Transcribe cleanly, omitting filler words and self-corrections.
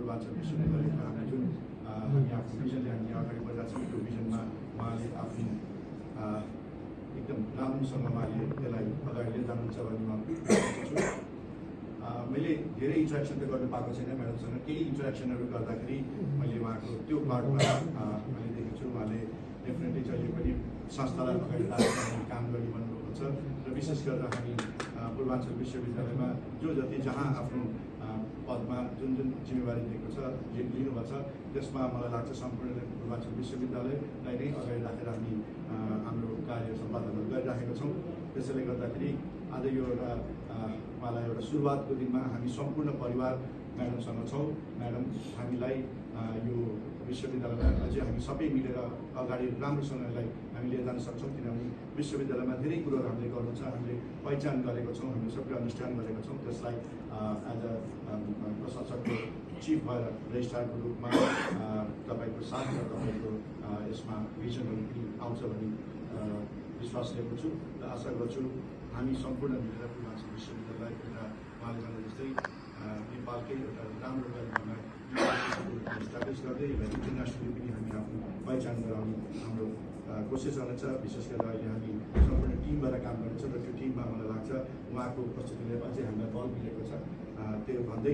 पूर्वाञ्चल विश्वविद्यालयमा हामी जुन हामी आफ्नो भिजनले हामी अगाडि बढिरहेको छौँ त्यो भिजनमा उहाँले आफ्नो एकदम राम्रोसँग उहाँले त्यसलाई अगाडि लिएर जानुहुन्छ भन्ने म छु। मैले धेरै इन्टरेक्सन त गर्नु पाएको छैन म्याडमसँग, केही इन्टरेक्सनहरू गर्दाखेरि मैले उहाँको त्यो कार्डमा मैले देखेको छु उहाँले डेफिनेटली जहिले पनि संस्थालाई अगाडि राख्ने काम गर्ने भन्नुभएको छ र विशेष गरेर हामी पूर्वाञ्चल विश्वविद्यालयमा जो जति जहाँ आफ्नो पदमा जुन जुन जिम्मेवारी दिएको छ लिनुभएको छ त्यसमा मलाई लाग्छ सम्पूर्ण पूर्वाञ्चल विश्वविद्यालयलाई नै अगाडि राखेर हामी हाम्रो कार्य सम्पादनहरू गरिराखेका छौँ। त्यसैले गर्दाखेरि आज यो एउटा उहाँलाई एउटा सुरुवातको दिनमा हामी सम्पूर्ण परिवार म्याडमसँग छौँ। म्याडम हामीलाई यो विश्वविद्यालयमा अझै हामी सबै मिलेर अगाडि राम्रोसँग यसलाई हामी लिएर जान सक्छौँ, किनभने विश्वविद्यालयमा धेरै कुरोहरू हामीले गर्नु छ, हामीले पहिचान गरेको छौँ, हामीले सबै अन्डरस्ट्यान्ड गरेको छौँ। त्यसलाई एज अ प्रशासकको चिफ भएर रजिस्ट्रारको रूपमा तपाईँको साथ र तपाईँको यसमा भिजनहरू पनि आउँछ भन्ने विश्वास लिएको छु र आशा गर्छु हामी सम्पूर्ण मिलेर पूर्वाञ्चल विश्वविद्यालय एउटा उहाँले भने जस्तै नेपालकै एउटा राम्रो गरिमा इस्टाब्लिस गर्दै इन्टरनेसनली पनि हामी आफ्नो पहिचान गराउने हाम्रो कोसिस रहनेछ। विशेष गरेर अहिले हामी सम्पूर्ण टिमबाट काम गर्नेछौँ र त्यो टिममा मलाई लाग्छ उहाँको उपस्थितिले अझै हामीलाई बल मिलेको छ। त्यो भन्दै